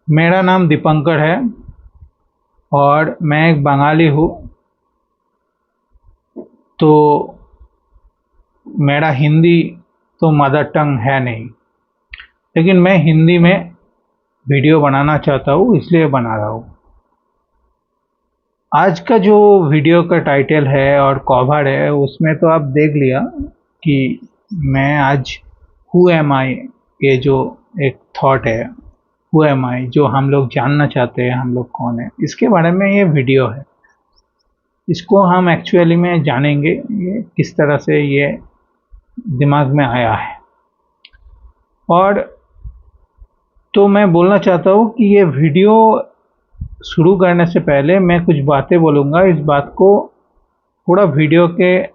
मेरा नाम दीपंकर है और मैं एक बंगाली हूँ। तो मेरा हिंदी तो मदर टंग है नहीं, लेकिन मैं हिंदी में वीडियो बनाना चाहता हूँ, इसलिए बना रहा हूँ। आज का जो वीडियो का टाइटल है और कवर है, उसमें तो आप देख लिया कि मैं आज हु एम आई, ये जो एक थॉट है, हु एम आई, जो हम लोग जानना चाहते हैं हम लोग कौन है, इसके बारे में ये वीडियो है। इसको हम एक्चुअली में जानेंगे ये किस तरह से ये दिमाग में आया है। और तो मैं बोलना चाहता हूँ कि ये वीडियो शुरू करने से पहले मैं कुछ बातें बोलूँगा। इस बात को थोड़ा वीडियो के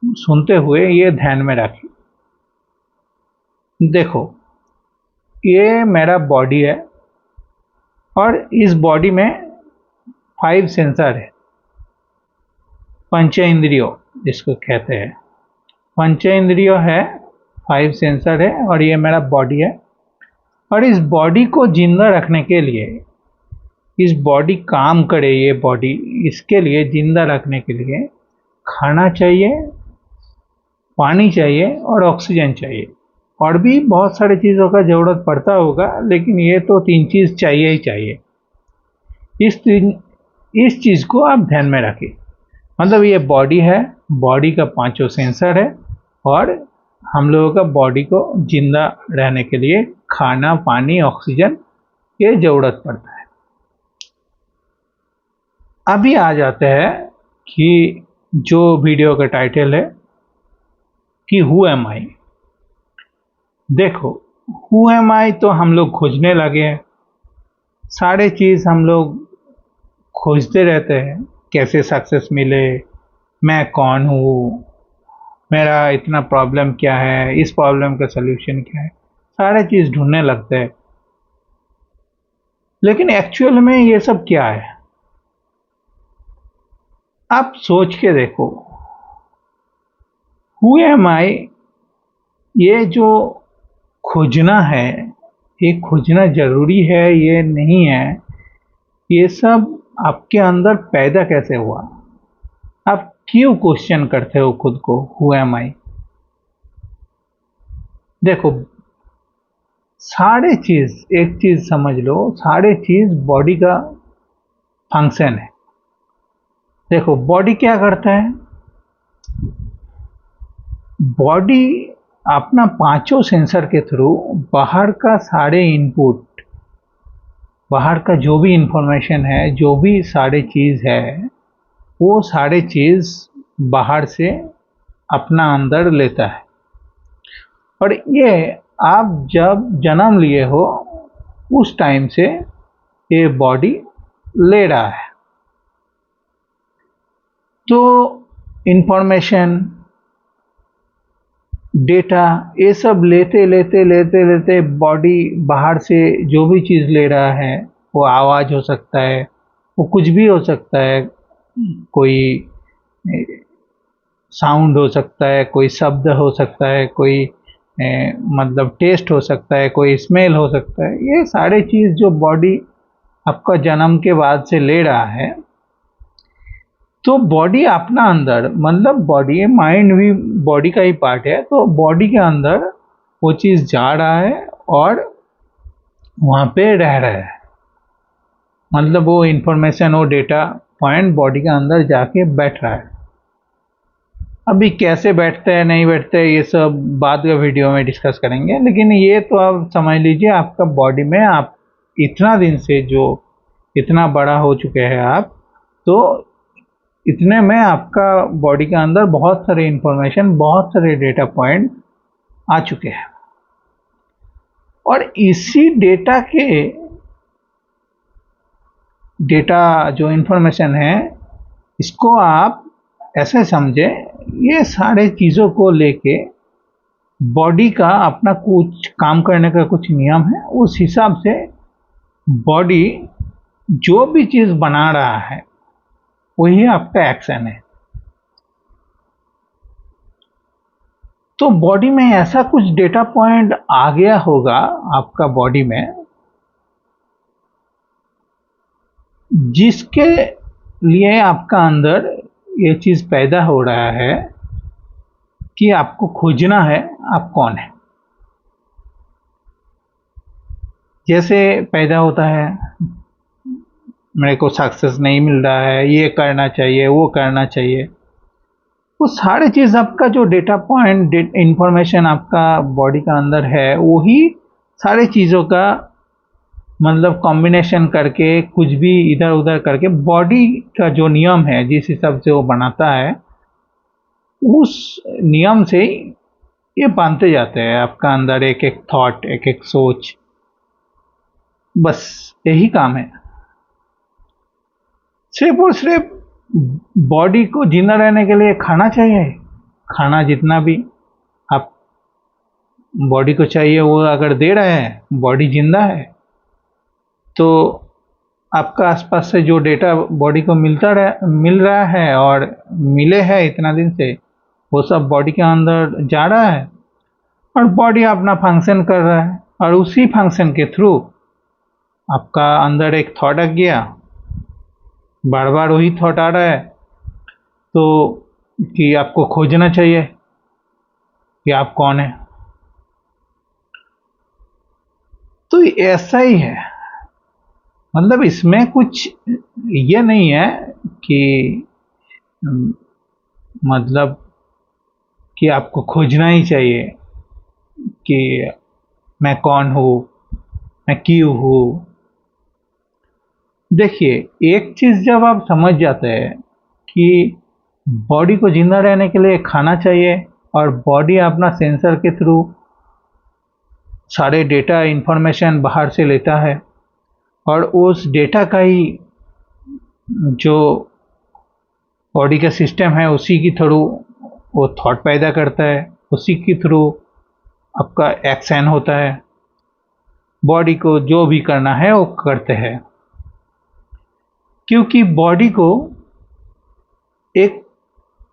सुनते हुए ये ध्यान में रखिए। देखो, ये मेरा बॉडी है और इस बॉडी में 5 सेंसर है, पंच इंद्रियों जिसको कहते हैं। पंच इंद्रियों है, 5 सेंसर है और ये मेरा बॉडी है। और इस बॉडी को जिंदा रखने के लिए, इस बॉडी काम करे, ये बॉडी, इसके लिए जिंदा रखने के लिए खाना चाहिए, पानी चाहिए और ऑक्सीजन चाहिए। और भी बहुत सारी चीज़ों का ज़रूरत पड़ता होगा, लेकिन ये तो 3 चीज़ चाहिए ही चाहिए। इस चीज़ को आप ध्यान में रखिए। मतलब ये बॉडी है, बॉडी का 5 सेंसर है और हम लोगों का बॉडी को जिंदा रहने के लिए खाना, पानी, ऑक्सीजन ये ज़रूरत पड़ता है। अभी आ जाते हैं कि जो वीडियो का टाइटल है कि हु एम आई। देखो, हु एम आई तो हम लोग खोजने लगे हैं। सारे चीज़ हम लोग खोजते रहते हैं, कैसे सक्सेस मिले, मैं कौन हूँ, मेरा इतना प्रॉब्लम क्या है, इस प्रॉब्लम का सल्यूशन क्या है, सारे चीज़ ढूंढने लगते हैं। लेकिन एक्चुअल में ये सब क्या है, आप सोच के देखो। हु एम आई, ये जो खोजना है, ये खोजना ज़रूरी है, ये नहीं है, ये सब आपके अंदर पैदा कैसे हुआ? आप क्यों क्वेश्चन करते हो खुद को, हु एम आई? देखो, सारे चीज़, एक चीज़ समझ लो, सारे चीज़ बॉडी का फंक्शन है। देखो, बॉडी क्या करता है? बॉडी अपना 5 सेंसर के थ्रू बाहर का सारे इनपुट, बाहर का जो भी इंफॉर्मेशन है, जो भी सारे चीज़ है, वो सारे चीज़ बाहर से अपना अंदर लेता है। और ये आप जब जन्म लिए हो उस टाइम से ये बॉडी ले रहा है। तो इंफॉर्मेशन, डेटा, ये सब लेते लेते लेते लेते बॉडी बाहर से जो भी चीज़ ले रहा है, वो आवाज़ हो सकता है, वो कुछ भी हो सकता है, कोई साउंड हो सकता है, कोई शब्द हो सकता है, कोई मतलब टेस्ट हो सकता है, कोई स्मेल हो सकता है। ये सारे चीज़ जो बॉडी आपका जन्म के बाद से ले रहा है, तो बॉडी अपना अंदर, मतलब बॉडी, माइंड भी बॉडी का ही पार्ट है, तो बॉडी के अंदर वो चीज़ जा रहा है और वहाँ पे रह रहा है। मतलब वो इंफॉर्मेशन, वो डेटा पॉइंट बॉडी के अंदर जाके बैठ रहा है। अभी कैसे बैठते हैं, नहीं बैठते हैं, ये सब बाद का वीडियो में डिस्कस करेंगे। लेकिन ये तो आप समझ लीजिए, आपका बॉडी में आप इतना दिन से जो इतना बड़ा हो चुके हैं आप, तो इतने में आपका बॉडी के अंदर बहुत सारे इंफॉर्मेशन, बहुत सारे डेटा पॉइंट आ चुके हैं। और इसी डेटा जो इंफॉर्मेशन है, इसको आप ऐसे समझे, ये सारे चीज़ों को लेके बॉडी का अपना कुछ काम करने का कुछ नियम है। उस हिसाब से बॉडी जो भी चीज़ बना रहा है, वही आपका एक्शन है। तो बॉडी में ऐसा कुछ डेटा पॉइंट आ गया होगा आपका बॉडी में, जिसके लिए आपका अंदर ये चीज़ पैदा हो रहा है कि आपको खोजना है आप कौन है। जैसे पैदा होता है मेरे को सक्सेस नहीं मिल रहा है, ये करना चाहिए, वो करना चाहिए, वो सारे चीज़ आपका जो डेटा पॉइंट इंफॉर्मेशन आपका बॉडी का अंदर है वही सारे चीज़ों का मतलब कॉम्बिनेशन करके कुछ भी इधर उधर करके बॉडी का जो नियम है जिस हिसाब से वो बनाता है उस नियम से ये बांधते जाते हैं आपका अंदर एक एक थॉट, एक एक सोच। बस यही काम है। सिर्फ और सिर्फ बॉडी को जिंदा रहने के लिए खाना चाहिए। खाना जितना भी आप बॉडी को चाहिए वो अगर दे रहे हैं, बॉडी जिंदा है, तो आपका आसपास से जो डेटा बॉडी को मिल रहा है और मिले है इतना दिन से, वो सब बॉडी के अंदर जा रहा है और बॉडी अपना फंक्शन कर रहा है। और उसी फंक्शन के थ्रू आपका अंदर एक थॉट आ गया, बार बार वही थॉट आ रहा है, तो कि आपको खोजना चाहिए कि आप कौन है। तो ऐसा ही है, मतलब इसमें कुछ ये नहीं है कि मतलब कि आपको खोजना ही चाहिए कि मैं कौन हूँ, मैं क्यों हूँ। देखिए, एक चीज़ जब आप समझ जाते हैं कि बॉडी को जिंदा रहने के लिए खाना चाहिए और बॉडी अपना सेंसर के थ्रू सारे डेटा इंफॉर्मेशन बाहर से लेता है और उस डेटा का ही जो बॉडी का सिस्टम है उसी के थ्रू वो थॉट पैदा करता है, उसी के थ्रू आपका एक्शन होता है। बॉडी को जो भी करना है वो करते हैं, क्योंकि बॉडी को एक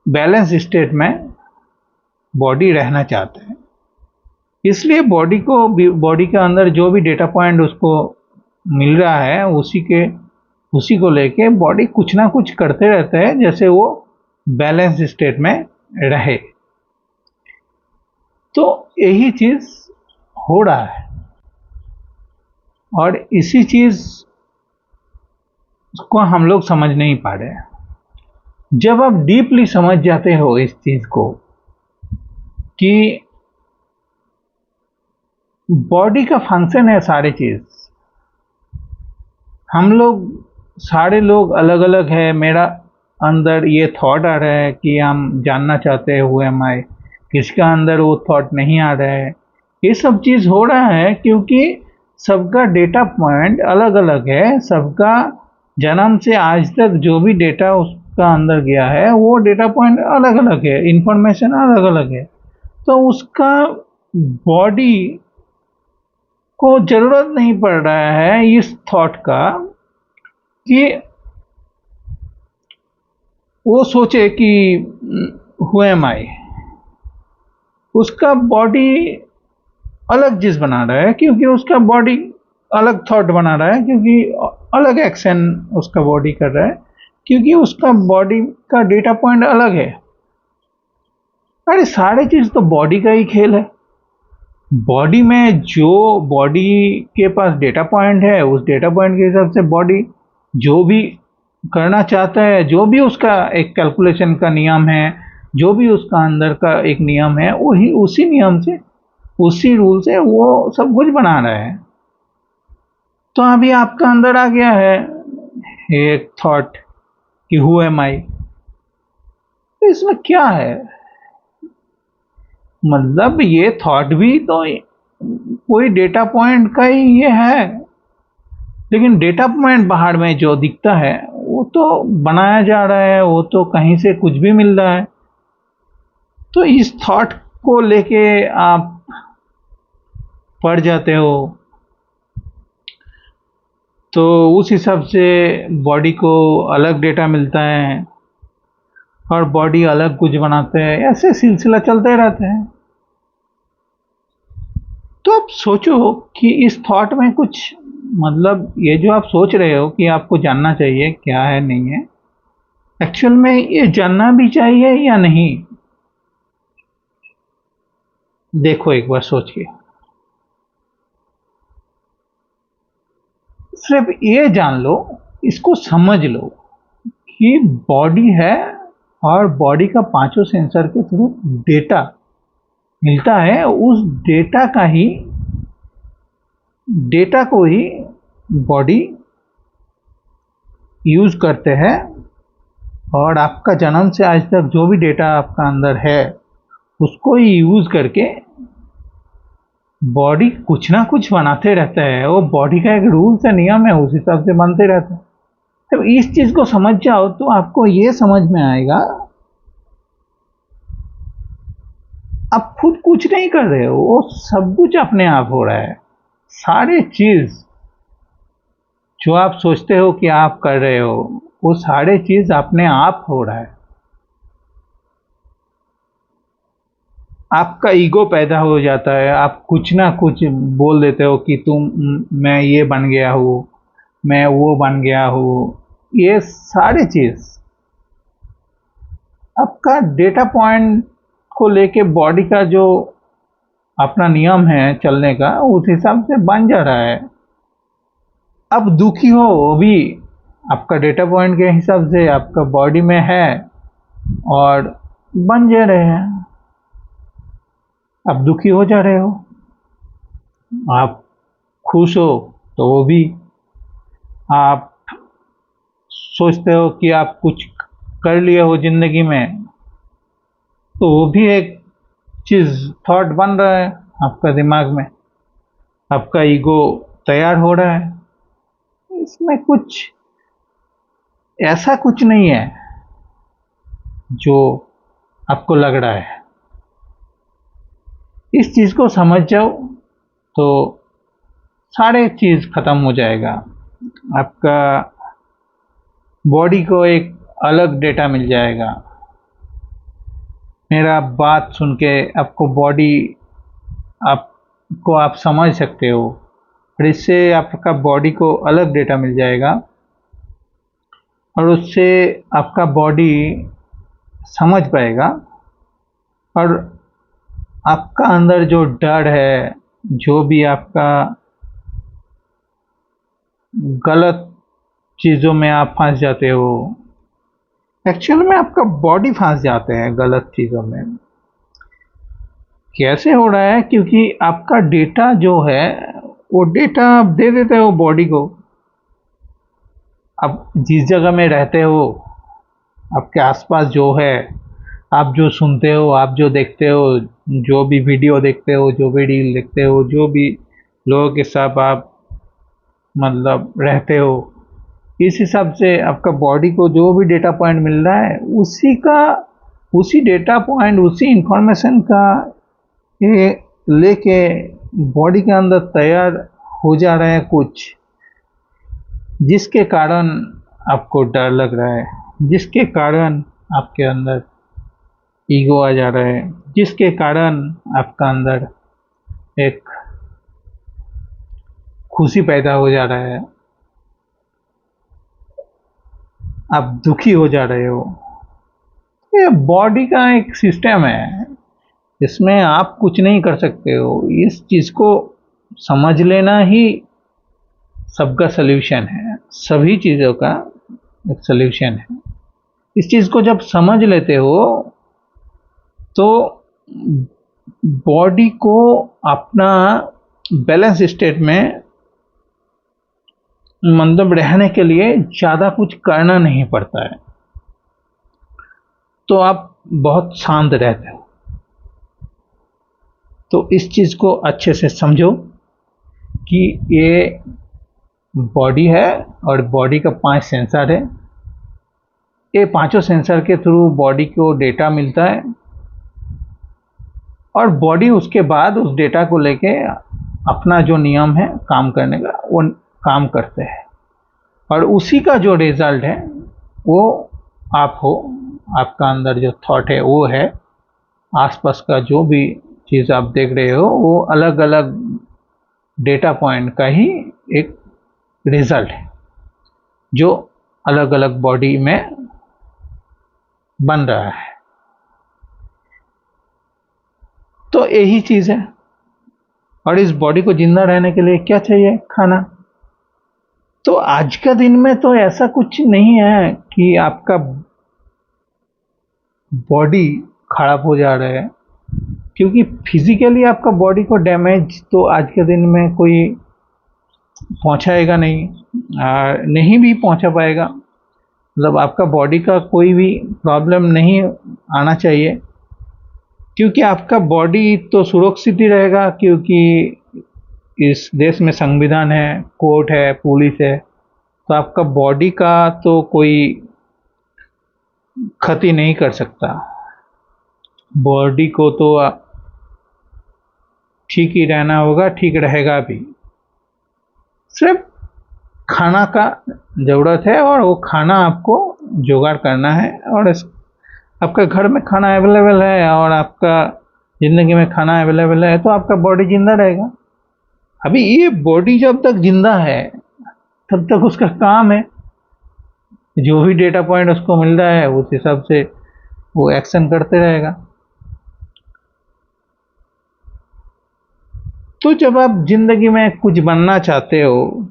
बैलेंस स्टेट में बॉडी रहना चाहता है। इसलिए बॉडी के अंदर जो भी डेटा पॉइंट उसको मिल रहा है उसी को लेके बॉडी कुछ ना कुछ करते रहता है, जैसे वो बैलेंस स्टेट में रहे। तो यही चीज़ हो रहा है और इसी चीज़ को हम लोग समझ नहीं पा रहे हैं। जब आप डीपली समझ जाते हो इस चीज़ को कि बॉडी का फंक्शन है सारी चीज़, हम लोग सारे लोग अलग अलग है। मेरा अंदर ये थॉट आ रहा है कि हम जानना चाहते हैं हु एम आई, किसका अंदर वो थॉट नहीं आ रहा है। ये सब चीज़ हो रहा है क्योंकि सबका डेटा पॉइंट अलग अलग है। सबका जन्म से आज तक जो भी डेटा उसका अंदर गया है वो डेटा पॉइंट अलग अलग है, इंफॉर्मेशन अलग अलग है। तो उसका बॉडी को ज़रूरत नहीं पड़ रहा है इस थॉट का कि वो सोचे कि हु एम आई। उसका बॉडी अलग चीज़ बना रहा है क्योंकि उसका बॉडी अलग थॉट बना रहा है, क्योंकि अलग एक्शन उसका बॉडी कर रहा है, क्योंकि उसका बॉडी का डेटा पॉइंट अलग है। अरे सारी चीज़ तो बॉडी का ही खेल है। बॉडी में जो बॉडी के पास डेटा पॉइंट है उस डेटा पॉइंट के हिसाब से बॉडी जो भी करना चाहता है, जो भी उसका एक कैलकुलेशन का नियम है, जो भी उसका अंदर का एक नियम है, वही उसी नियम से उसी रूल से वो सब कुछ बना रहा है। तो अभी आपका अंदर आ गया है एक थॉट कि हु एम आई। तो इसमें क्या है, मतलब ये थॉट भी तो कोई डेटा पॉइंट का ही ये है, लेकिन डेटा पॉइंट बाहर में जो दिखता है वो तो बनाया जा रहा है, वो तो कहीं से कुछ भी मिल रहा है। तो इस थॉट को लेके आप पढ़ जाते हो, तो उस हिसाब से बॉडी को अलग डेटा मिलता है और बॉडी अलग कुछ बनाते हैं, ऐसे सिलसिला चलते रहते हैं। तो आप सोचो कि इस थॉट में कुछ मतलब ये जो आप सोच रहे हो कि आपको जानना चाहिए क्या है नहीं है, एक्चुअल में ये जानना भी चाहिए या नहीं, देखो एक बार सोच के। सिर्फ ये जान लो, इसको समझ लो कि बॉडी है और बॉडी का पांचों सेंसर के थ्रू डेटा मिलता है। उस डेटा को ही बॉडी यूज करते हैं। और आपका जन्म से आज तक जो भी डेटा आपका अंदर है उसको ही यूज करके बॉडी कुछ ना कुछ बनाते रहता है। वो बॉडी का एक रूल्स है, नियम है, उस हिसाब से बनते रहता है। तो इस चीज को समझ जाओ तो आपको ये समझ में आएगा, आप खुद कुछ नहीं कर रहे हो, वो सब कुछ अपने आप हो रहा है। सारे चीज जो आप सोचते हो कि आप कर रहे हो, वो सारे चीज अपने आप हो रहा है। आपका ईगो पैदा हो जाता है, आप कुछ ना कुछ बोल देते हो कि मैं ये बन गया हूँ, मैं वो बन गया हूँ। ये सारी चीज आपका डेटा पॉइंट को लेके बॉडी का जो अपना नियम है चलने का, उस हिसाब से बन जा रहा है। अब दुखी हो वो भी आपका डेटा पॉइंट के हिसाब से आपका बॉडी में है और बन जा रहे हैं। आप दुखी हो जा रहे हो, आप खुश हो तो वो भी, आप सोचते हो कि आप कुछ कर लिए हो जिंदगी में तो वो भी एक चीज थॉट बन रहा है आपका दिमाग में, आपका ईगो तैयार हो रहा है। इसमें कुछ ऐसा कुछ नहीं है जो आपको लग रहा है। इस चीज को समझ जाओ तो सारे चीज खत्म हो जाएगा। आपका बॉडी को एक अलग डेटा मिल जाएगा। मेरा बात सुन के आपको बॉडी आपको आप समझ सकते हो, और इससे आपका बॉडी को अलग डेटा मिल जाएगा और उससे आपका बॉडी समझ पाएगा। और आपका अंदर जो डर है, जो भी आपका गलत चीज़ों में आप फंस जाते हो, एक्चुअल में आपका बॉडी फंस जाते हैं गलत चीज़ों में। कैसे हो रहा है? क्योंकि आपका डेटा जो है वो डेटा आप दे देते हो बॉडी को। आप जिस जगह में रहते हो, आपके आसपास जो है, आप जो सुनते हो, आप जो देखते हो, जो भी वीडियो देखते हो, जो भी रील देखते हो, जो भी लोगों के साथ आप मतलब रहते हो, इस हिसाब से आपका बॉडी को जो भी डेटा पॉइंट मिल रहा है उसी डेटा पॉइंट, उसी इंफॉर्मेशन का ये लेके बॉडी के अंदर तैयार हो जा रहे हैं कुछ, जिसके कारण आपको डर लग रहा है, जिसके कारण आपके अंदर ईगो आ जा रहा है, जिसके कारण आपका अंदर एक खुशी पैदा हो जा रहा है, आप दुखी हो जा रहे हो। ये बॉडी का एक सिस्टम है, इसमें आप कुछ नहीं कर सकते हो। इस चीज को समझ लेना ही सबका सल्यूशन है, सभी चीजों का एक सल्यूशन है। इस चीज को जब समझ लेते हो तो बॉडी को अपना बैलेंस स्टेट में मतलब रहने के लिए ज़्यादा कुछ करना नहीं पड़ता है, तो आप बहुत शांत रहते हो। तो इस चीज़ को अच्छे से समझो कि ये बॉडी है और बॉडी का 5 सेंसर है। ये पांचों सेंसर के थ्रू बॉडी को डेटा मिलता है और बॉडी उसके बाद उस डेटा को लेके अपना जो नियम है काम करने का, वो काम करते हैं। और उसी का जो रिजल्ट है वो आप हो, आपका अंदर जो थॉट है वो है, आसपास का जो भी चीज़ आप देख रहे हो वो अलग अलग डेटा पॉइंट का ही एक रिजल्ट है जो अलग अलग बॉडी में बन रहा है। तो यही चीज़ है। और इस बॉडी को जिंदा रहने के लिए क्या चाहिए? खाना। तो आज का दिन में तो ऐसा कुछ नहीं है कि आपका बॉडी खराब हो जा रहा है, क्योंकि फिजिकली आपका बॉडी को डैमेज तो आज के दिन में कोई पहुंचाएगा नहीं, नहीं भी पहुंचा पाएगा। मतलब आपका बॉडी का कोई भी प्रॉब्लम नहीं आना चाहिए, क्योंकि आपका बॉडी तो सुरक्षित ही रहेगा, क्योंकि इस देश में संविधान है, कोर्ट है, पुलिस है। तो आपका बॉडी का तो कोई क्षति नहीं कर सकता। बॉडी को तो ठीक ही रहना होगा, ठीक रहेगा भी। सिर्फ खाना का ज़रूरत है और वो खाना आपको जुगाड़ करना है। और आपका घर में खाना अवेलेबल है और आपका ज़िंदगी में खाना अवेलेबल है तो आपका बॉडी जिंदा रहेगा। अभी ये बॉडी जब तक जिंदा है तब तक उसका काम है, जो भी डेटा पॉइंट उसको मिल रहा है उस हिसाब से वो एक्शन करते रहेगा। तो जब आप जिंदगी में कुछ बनना चाहते हो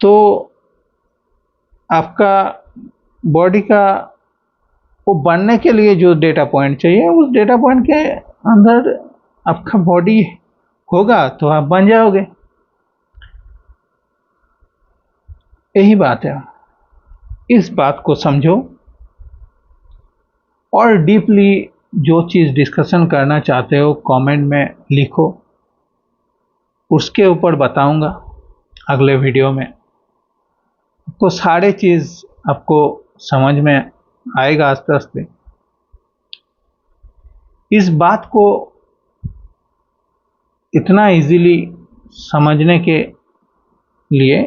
तो आपका बॉडी का वो बनने के लिए जो डेटा पॉइंट चाहिए, उस डेटा पॉइंट के अंदर आपका बॉडी होगा तो आप बन जाओगे। यही बात है। इस बात को समझो और डीपली जो चीज़ डिस्कशन करना चाहते हो कमेंट में लिखो, उसके ऊपर बताऊंगा अगले वीडियो में। तो सारे चीज़ आपको समझ में आएगा आस्ते आस्ते। इस बात को इतना इजीली समझने के लिए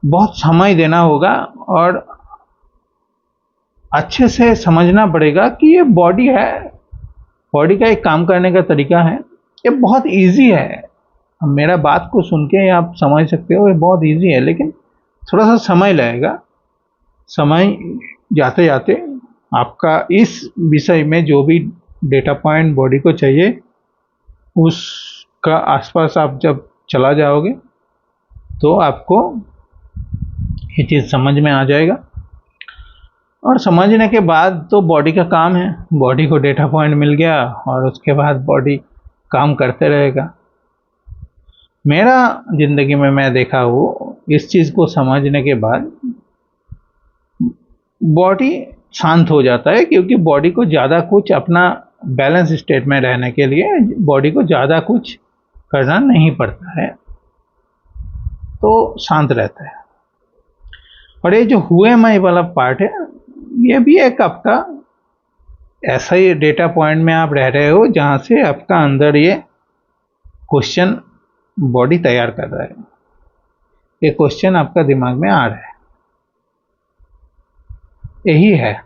बहुत समय देना होगा और अच्छे से समझना पड़ेगा कि ये बॉडी है, बॉडी का एक काम करने का तरीका है, ये बहुत इजी है। अब मेरा बात को सुन के आप समझ सकते हो ये बहुत इजी है, लेकिन थोड़ा सा समय लगेगा। समय जाते जाते आपका इस विषय में जो भी डेटा पॉइंट बॉडी को चाहिए उसका आसपास आप जब चला जाओगे तो आपको ये चीज़ समझ में आ जाएगा। और समझने के बाद तो बॉडी का काम है, बॉडी को डेटा पॉइंट मिल गया और उसके बाद बॉडी काम करते रहेगा। मेरा ज़िंदगी में मैं देखा हूँ इस चीज़ को समझने के बाद बॉडी शांत हो जाता है, क्योंकि बॉडी को ज़्यादा कुछ अपना बैलेंस स्टेट में रहने के लिए बॉडी को ज़्यादा कुछ करना नहीं पड़ता है, तो शांत रहता है। और ये जो हुए मैं वाला पार्ट है ये भी एक आपका ऐसा ही डेटा पॉइंट में आप रह रहे हो जहाँ से आपका अंदर ये क्वेश्चन बॉडी तैयार कर रहा है, ये क्वेश्चन आपका दिमाग में आ रहा है। यही है,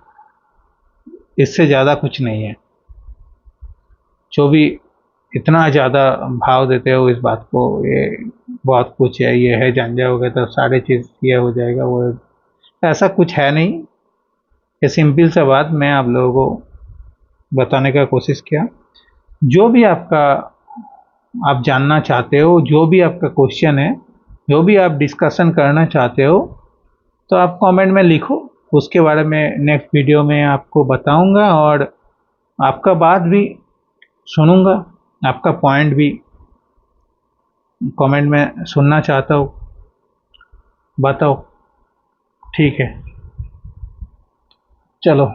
इससे ज़्यादा कुछ नहीं है। जो भी इतना ज़्यादा भाव देते हो इस बात को, ये बहुत कुछ है, ये है, जान जाओगे तो सारी चीज़ ये हो जाएगा, वो ऐसा कुछ है नहीं। ये सिंपल सा बात मैं आप लोगों को बताने का कोशिश किया। जो भी आपका आप जानना चाहते हो, जो भी आपका क्वेश्चन है, जो भी आप डिस्कशन करना चाहते हो, तो आप कमेंट में लिखो, उसके बारे में नेक्स्ट वीडियो में आपको बताऊंगा और आपका बात भी सुनूंगा, आपका पॉइंट भी कमेंट में सुनना चाहता हूँ। बताओ, ठीक है, चलो।